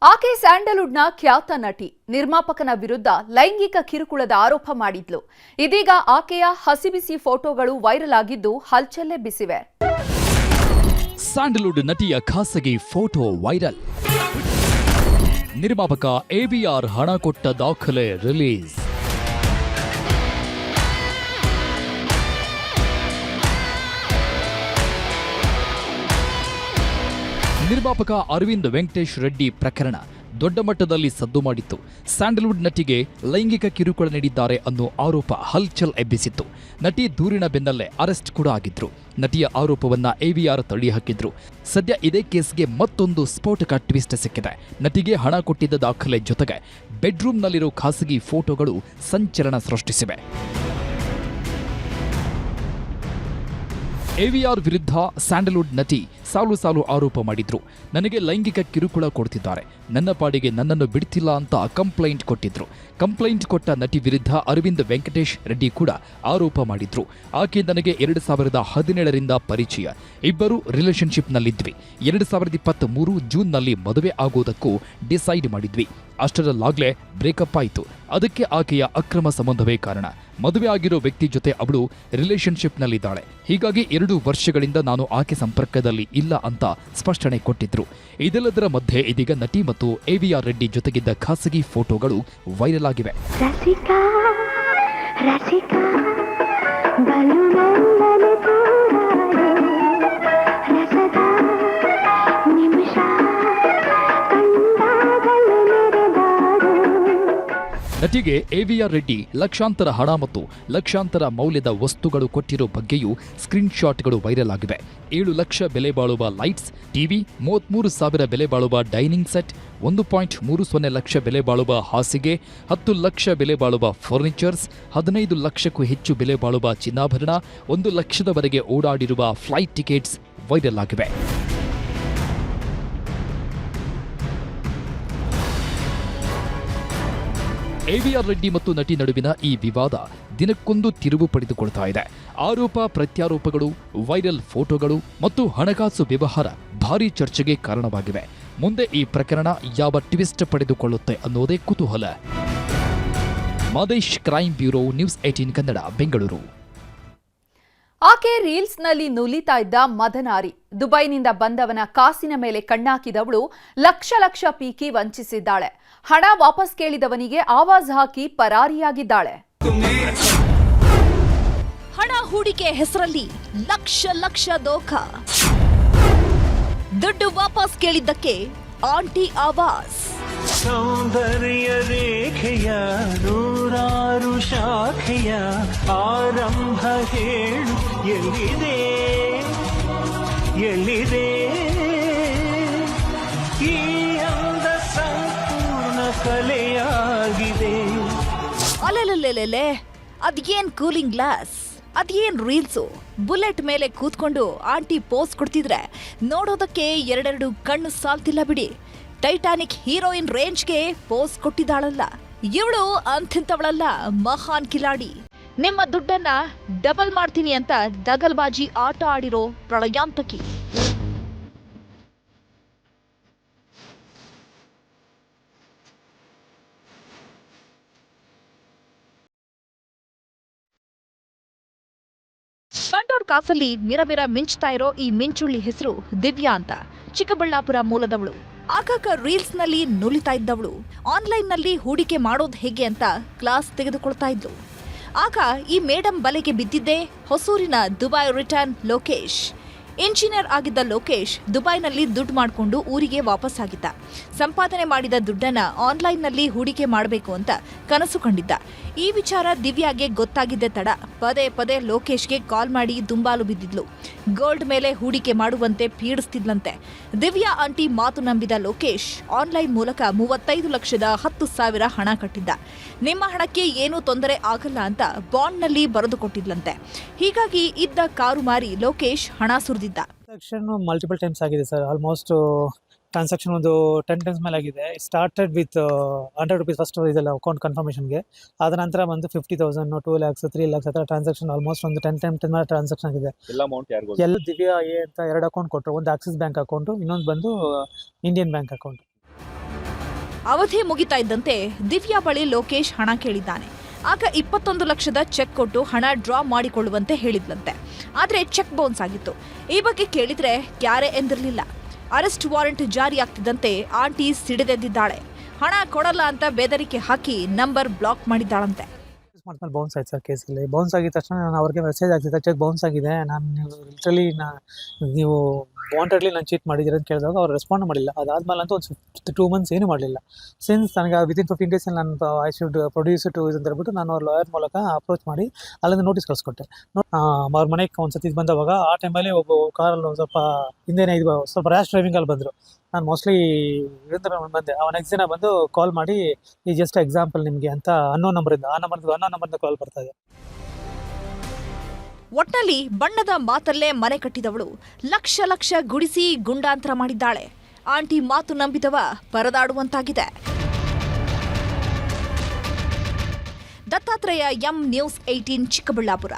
ಆಕೆ ಸ್ಯಾಂಡಲ್ವುಡ್ನ ಖ್ಯಾತ ನಟಿ. ನಿರ್ಮಾಪಕನ ವಿರುದ್ಧ ಲೈಂಗಿಕ ಕಿರುಕುಳದ ಆರೋಪ ಮಾಡಿದ್ಲು. ಇದೀಗ ಆಕೆಯ ಹಸಿಬಿಸಿ ಫೋಟೋಗಳು ವೈರಲ್ ಆಗಿದ್ದು ಹಲ್ಚಲ್ಲೆಬ್ಬಿಸಿವೆ. ಸ್ಯಾಂಡಲ್ವುಡ್ ನಟಿಯ ಖಾಸಗಿ ಫೋಟೋ ವೈರಲ್. ನಿರ್ಮಾಪಕ AVR ಹಣ ಕೊಟ್ಟ ದಾಖಲೆ ರಿಲೀಸ್. ನಿರ್ಮಾಪಕ ಅರವಿಂದ್ ವೆಂಕಟೇಶ್ ರೆಡ್ಡಿ ಪ್ರಕರಣ ದೊಡ್ಡ ಮಟ್ಟದಲ್ಲಿ ಸದ್ದು ಮಾಡಿತ್ತು. ಸ್ಯಾಂಡಲ್ವುಡ್ ನಟಿಗೆ ಲೈಂಗಿಕ ಕಿರುಕುಳ ನೀಡಿದ್ದಾರೆ ಅನ್ನೋ ಆರೋಪ ಹಲ್ಚಲ್ ಎಬ್ಬಿಸಿತ್ತು. ನಟಿ ದೂರಿನ ಬೆನ್ನಲ್ಲೇ ಅರೆಸ್ಟ್ ಕೂಡ ಆಗಿದ್ರು. ನಟಿಯ ಆರೋಪವನ್ನ AVR ತಳ್ಳಿ ಹಾಕಿದ್ರು. ಸದ್ಯ ಇದೇ ಕೇಸ್ಗೆ ಮತ್ತೊಂದು ಸ್ಫೋಟಕ ಟ್ವಿಸ್ಟ್ ಸಿಕ್ಕಿದೆ. ನಟಿಗೆ ಹಣ ಕೊಟ್ಟಿದ್ದ ದಾಖಲೆ ಜೊತೆಗೆ ಬೆಡ್ರೂಮ್ನಲ್ಲಿರೋ ಖಾಸಗಿ ಫೋಟೋಗಳು ಸಂಚಲನ ಸೃಷ್ಟಿಸಿವೆ. AVR ವಿರುದ್ಧ ಸ್ಯಾಂಡಲ್ವುಡ್ ನಟಿ ಸಾಲು ಆರೋಪ ಮಾಡಿದ್ರು. ನನಗೆ ಲೈಂಗಿಕ ಕಿರುಕುಳ ಕೊಡ್ತಿದ್ದಾರೆ, ನನ್ನ ಪಾಡಿಗೆ ನನ್ನನ್ನು ಬಿಡ್ತಿಲ್ಲ ಅಂತ ಕಂಪ್ಲೇಂಟ್ ಕೊಟ್ಟಿದ್ರು. ಕಂಪ್ಲೇಂಟ್ ಕೊಟ್ಟ ನಟಿ ವಿರುದ್ಧ ಅರವಿಂದ್ ವೆಂಕಟೇಶ್ ರೆಡ್ಡಿ ಕೂಡ ಆರೋಪ ಮಾಡಿದ್ರು. ಆಕೆ ನನಗೆ 2017ರಿಂದ ಪರಿಚಯ, ಇಬ್ಬರು ರಿಲೇಶನ್ಶಿಪ್ನಲ್ಲಿದ್ವಿ. 2023 ಜೂನ್ನಲ್ಲಿ ಮದುವೆ ಆಗೋದಕ್ಕೂ ಡಿಸೈಡ್ ಮಾಡಿದ್ವಿ. ಅಷ್ಟರಲ್ಲಾಗ್ಲೇ ಬ್ರೇಕಪ್ ಆಯಿತು. ಅದಕ್ಕೆ ಆಕೆಯ ಅಕ್ರಮ ಸಂಬಂಧವೇ ಕಾರಣ. ಮದುವೆ ಆಗಿರೋ ವ್ಯಕ್ತಿ ಜೊತೆ ಅವಳು ರಿಲೇಶನ್ಶಿಪ್ನಲ್ಲಿದ್ದಾಳೆ. ಹೀಗಾಗಿ 2 ವರ್ಷಗಳಿಂದ ನಾನು ಆಕೆ ಸಂಪರ್ಕದಲ್ಲಿ ಇಲ್ಲ ಅಂತ ಸ್ಪಷ್ಟನೆ ಕೊಟ್ಟಿದ್ರು. ಇದೆಲ್ಲದರ ಮಧ್ಯೆ ಇದೀಗ ನಟಿ ಮತ್ತು AVR ರೆಡ್ಡಿ ಜೊತೆಗಿದ್ದ ಖಾಸಗಿ ಫೋಟೋಗಳು ವೈರಲ್ ಆಗಿವೆ. ನಟಿಗೆ AVR ರೆಡ್ಡಿ ಲಕ್ಷಾಂತರ ಹಣ ಮತ್ತು ಲಕ್ಷಾಂತರ ಮೌಲ್ಯದ ವಸ್ತುಗಳು ಕೊಟ್ಟಿರೋ ಬಗ್ಗೆಯೂ ಸ್ಕ್ರೀನ್ ಶಾಟ್ಗಳು ವೈರಲ್ ಆಗಿವೆ. 7 ಲಕ್ಷ ಬೆಲೆ ಬಾಳುವ ಲೈಟ್ಸ್, ಟಿವಿ, 33,000 ಬೆಲೆ ಬಾಳುವ ಡೈನಿಂಗ್ ಸೆಟ್, 1.30 ಲಕ್ಷ ಬೆಲೆ ಬಾಳುವ ಹಾಸಿಗೆ, 10 ಲಕ್ಷ ಬೆಲೆ ಬಾಳುವ ಫರ್ನಿಚರ್ಸ್, 15 ಲಕ್ಷಕ್ಕೂ ಹೆಚ್ಚು ಬೆಲೆ ಬಾಳುವ ಚಿನ್ನಾಭರಣ, 1 ಲಕ್ಷದವರೆಗೆ ಓಡಾಡಿರುವ ಫ್ಲೈಟ್ ಟಿಕೆಟ್ಸ್ ವೈರಲ್ ಆಗಿವೆ. AVR ರೆಡ್ಡಿ ಮತ್ತು ನಟಿ ನಡುವಿನ ಈ ವಿವಾದ ದಿನಕ್ಕೊಂದು ತಿರುವು ಪಡೆದುಕೊಳ್ತಾ ಇದೆ. ಆರೋಪ ಪ್ರತ್ಯಾರೋಪಗಳು, ವೈರಲ್ ಫೋಟೋಗಳು ಮತ್ತು ಹಣಕಾಸು ವ್ಯವಹಾರ ಭಾರೀ ಚರ್ಚೆಗೆ ಕಾರಣವಾಗಿವೆ. ಮುಂದೆ ಈ ಪ್ರಕರಣ ಯಾವ ಟ್ವಿಸ್ಟ್ ಪಡೆದುಕೊಳ್ಳುತ್ತೆ ಅನ್ನೋದೇ ಕುತೂಹಲ. Madesh, crime bureau, news 18 Kannada, Bengaluru. ಆಕೆ ರೀಲ್ಸ್ನಲ್ಲಿ ನುಲಿತಾ ಇದ್ದ ಮದನಾರಿ. ದುಬೈನಿಂದ ಬಂದವನ ಕಾಸಿನ ಮೇಲೆ ಕಣ್ಣಾಕಿದವಳು ಲಕ್ಷ ಪೀಕಿ ವಂಚಿಸಿದ್ದಾಳೆ. ಹಣ ವಾಪಸ್ ಕೇಳಿದವನಿಗೆ ಆವಾಜ್ ಹಾಕಿ ಪರಾರಿಯಾಗಿದ್ದಾಳೆ. ಹಣ ಹೂಡಿಕೆ ಹೆಸರಲ್ಲಿ ಲಕ್ಷ ದೋಖ. ದುಡ್ಡು ವಾಪಸ್ ಕೇಳಿದ್ದಕ್ಕೆ ಆಂಟಿ ಆವಾಜ್. ಸೌಂದರ್ಯ ರೇಖೆಯ ನೂರಾರು ಶಾಖೆಯ ಆರಂಭ ಹೇಳು ಎಲ್ಲಿದೆ ಈ ಅಂದ ಸಂಪೂರ್ಣ ಕಲೆಯಾಗಿದೆ. ಅಲೆಲೆಲೆಲೆ, ಅದೇನ್ ಕೂಲಿಂಗ್ ಗ್ಲಾಸ್, ಅದೇನ್ ರೀಲ್ಸು. ಬುಲೆಟ್ ಮೇಲೆ ಕೂತ್ಕೊಂಡು ಆಂಟಿ ಪೋಸ್ ಕೊಡ್ತಿದ್ರೆ ನೋಡೋದಕ್ಕೆ 2 ಕಣ್ಣು ಸಾಲ್ತಿಲ್ಲ ಬಿಡಿ. ಟೈಟಾನಿಕ್ ಹೀರೋಯಿನ್ ರೇಂಜ್ಗೆ ಪೋಸ್ ಕೊಟ್ಟಿದ್ದಾಳಲ್ಲ ಇವಳು. ಅಂಥಿಂತವಳಲ್ಲ, ಮಹಾನ್ ಕಿಲಾಡಿ. ನಿಮ್ಮ ದುಡ್ಡನ್ನ ಡಬಲ್ ಮಾಡ್ತೀನಿ ಅಂತ ದಗಲ್ಬಾಜಿ ಆಟ ಆಡಿರೋ ಪ್ರಳಯಾಂತಕಿ. ಬಂಡೂರ್ ಕಾಸಲ್ಲಿ ಮಿರಮಿರ ಮಿಂಚ್ತಾ ಇರೋ ಈ ಮಿಂಚುಳ್ಳಿ ಹೆಸರು ದಿವ್ಯಾ ಅಂತ. ಚಿಕ್ಕಬಳ್ಳಾಪುರ ಮೂಲದವಳು. ಆಗಾಗ ರೀಲ್ಸ್ನಲ್ಲಿ ನುಲಿತಾ ಇದ್ದವಳು. ಆನ್ಲೈನ್ನಲ್ಲಿ ಹೂಡಿಕೆ ಮಾಡೋದು ಹೇಗೆ ಅಂತ ಕ್ಲಾಸ್ ತೆಗೆದುಕೊಳ್ತಾ ಇದ್ಲು. ಆಗ ಈ ಮೇಡಮ್ ಬಲೆಗೆ ಬಿದ್ದಿದ್ದೇ ಹೊಸೂರಿನ ದುಬೈ ರಿಟರ್ನ್ ಲೋಕೇಶ್. ಇಂಜಿನಿಯರ್ ಆಗಿದ್ದ ಲೋಕೇಶ್ ದುಬೈನಲ್ಲಿ ದುಡ್ಡು ಮಾಡಿಕೊಂಡು ಊರಿಗೆ ವಾಪಸ್ ಆಗಿದ್ದ. ಸಂಪಾದನೆ ಮಾಡಿದ ದುಡ್ಡನ್ನ ಆನ್ಲೈನ್ನಲ್ಲಿ ಹೂಡಿಕೆ ಮಾಡಬೇಕು ಅಂತ ಕನಸು ಕಂಡಿದ್ದ. ಈ ವಿಚಾರ ದಿವ್ಯಾಗೆ ಗೊತ್ತಾಗಿದ್ದೆ ತಡ ಪದೇ ಲೋಕೇಶ್ಗೆ ಕಾಲ್ ಮಾಡಿ ದುಂಬಾಲು ಬಿದ್ದಿದ್ಲು. ಗೋಲ್ಡ್ ಮೇಲೆ ಹೂಡಿಕೆ ಮಾಡುವಂತೆ ಪೀಡಿಸ್ತಿದ್ಲಂತೆ. ದಿವ್ಯಾ ಆಂಟಿ ಮಾತು ನಂಬಿದ ಲೋಕೇಶ್ ಆನ್ಲೈನ್ ಮೂಲಕ 35,10,000 ಹಣ ಕಟ್ಟಿದ್ದ. ನಿಮ್ಮ ಹಣಕ್ಕೆ ಏನೂ ತೊಂದರೆ ಆಗಲ್ಲ ಅಂತ ಬಾಂಡ್ನಲ್ಲಿ ಬರೆದು ಕೊಟ್ಟಿದ್ಲಂತೆ. ಹೀಗಾಗಿ ಇದ್ದ ಕಾರು ಮಾರಿ ಲೋಕೇಶ್ ಹಣ ಸುರಿದಿದ್ದ. ಮಲ್ಟಿಪಲ್ ಟೈಮ್ಸ್ ಆಗಿದೆ ಸರ್. ಆಲ್ಮೋಸ್ಟ್ ಟ್ರಾನ್ಸಾಕ್ಷನ್ ಒಂದು 10 ಟೈಮ್ಸ್ ಮೇಲೆ ಆಗಿದೆ. ಸ್ಟಾರ್ಟೆಡ್ ವಿತ್ 100 rupees ಫಸ್ಟ್ ಇದೆಲ್ಲ ಅಕೌಂಟ್ ಕನ್ಫರ್ಮೇಷನ್ಗೆ. ಅದ ನಂತರ ಬಂದು 50,000, 2 lakhs, 3 lakhs ಆ ಥರ ಟ್ರಾನ್ಸಾಕ್ಷನ್ ಆಲ್ಮೋಸ್ಟ್ ಒಂದು 10 ಟೈಮ್ ಟ್ರಾನ್ಸಾಕ್ಷನ್ ಆಗಿದೆ. ಎಲ್ಲ ದಿವ್ಯಾ ಎ ಅಂತ 2 ಅಕೌಂಟ್ ಕೊಟ್ಟರು. ಒಂದು ಆಕ್ಸಿಸ್ ಬ್ಯಾಂಕ್ ಅಕೌಂಟು, ಇನ್ನೊಂದು ಬಂದು ಇಂಡಿಯನ್ ಬ್ಯಾಂಕ್ ಅಕೌಂಟ್. ಅವಧಿ ಮುಗಿತಾ ಇದ್ದಂತೆ ದಿವ್ಯಾ ಬಳಿ ಲೋಕೇಶ್ ಹಣ ಕೇಳಿದ್ದಾನೆ. ಆಗ 21 ಲಕ್ಷದ ಚೆಕ್ ಕೊಟ್ಟು ಹಣ ಡ್ರಾ ಮಾಡಿಕೊಳ್ಳುವಂತೆ ಹೇಳಿದ್ಲಂತೆ. ಆದರೆ ಚೆಕ್ ಬೌನ್ಸ್ ಆಗಿತ್ತು. ಈ ಬಗ್ಗೆ ಕೇಳಿದ್ರೆ ಕ್ಯಾರೆ ಎಂದಿರಲಿಲ್ಲ. ಅರೆಸ್ಟ್ ವಾರೆಂಟ್ ಜಾರಿಯಾಗ್ತಿದ್ದಂತೆ ಆಂಟಿ ಸಿಡಿದೆದ್ದಿದ್ದಾಳೆ. ಹಣ ಕೊಡಲ್ಲ ಅಂತ ಬೆದರಿಕೆ ಹಾಕಿ ನಂಬರ್ ಬ್ಲಾಕ್ ಮಾಡಿದ್ದಾಳಂತೆ. ಮಾಡ್ಕೊಂಡು ಬೌನ್ಸ್ ಆಯ್ತು ಸರ್ ಕೇಸಲ್ಲಿ. ಬೌನ್ಸ್ ಆಗಿದ ತಕ್ಷಣ ನಾನು ಅವ್ರಿಗೆ ಮೆಸೇಜ್ ಆಗ್ತಿದ್ದೆ, ಚೆಕ್ ಬೌನ್ಸ್ ಆಗಿದೆ, ನಾನು ನೀವು ವಾಂಟೆಡ್ಲಿ ನಾನು ಚೀಟ್ ಮಾಡಿದ್ದೀರಿ ಅಂತ ಕೇಳಿದಾಗ ಅವ್ರು ರೆಸ್ಪಾಂಡ್ ಮಾಡಿಲ್ಲ. ಅದಾದ್ಮೇಲೆ ಅಂತೂ ಒಂದು 2 ಮಂತ್ಸ್ ಏನು ಮಾಡಲಿಲ್ಲ. ಸಿನ್ಸ್ ನನಗೆ ವಿತಿನ್ 15 days ನಾನು ಐ ಶುಡ್ ಪ್ರೊಡ್ಯೂಸ್ ಟು ಇದು ಅಂತ ಹೇಳ್ಬಿಟ್ಟು ನಾನು ಅವ್ರ ಲಾಯರ್ ಮೂಲಕ ಅಪ್ರೋಚ್ ಮಾಡಿ ಅಲ್ಲಿಂದ ನೋಟಿಸ್ ಕಳಿಸ್ಕೊಟ್ಟೆ. ಅವ್ರ ಮನೆಗೆ ಒಂದ್ಸತಿ ಬಂದವಾಗ ಆ ಟೈಮಲ್ಲಿ ಒಬ್ಬ ಕಾರಲ್ಲಿ ಸ್ವಲ್ಪ ಹಿಂದೆನೇ ಇದು ಸ್ವಲ್ಪ ರ್ಯಾಶ್ ಡ್ರೈವಿಂಗಲ್ಲಿ ಬಂದರು. ನಾನು ಮೋಸ್ಟ್ಲಿ ಇದರಿಂದ ಬಂದೆ. ಅವ್ನು ನೆಕ್ಸ್ಟ್ ದಿನ ಬಂದು ಕಾಲ್ ಮಾಡಿ ಈ ಜಸ್ಟ್ ಎಕ್ಸಾಂಪಲ್ ನಿಮಗೆ ಅಂತ ಅನ್ನೋನ್ ನಂಬರಿಂದ ಕಾಲ್ ಬರ್ತಾ ಇದೆ. ಒಟ್ನಲ್ಲಿ ಬಣ್ಣದ ಮಾತಲ್ಲೇ ಮನೆ ಕಟ್ಟಿದವಳು ಲಕ್ಷ ಗುಡಿಸಿ ಗುಂಡಾಂತರ ಮಾಡಿದ್ದಾಳೆ. ಆಂಟಿ ಮಾತು ನಂಬಿದವ ಪರದಾಡುವಂತಾಗಿದೆ. Dattatreya M, news 18 Chikkaballapur.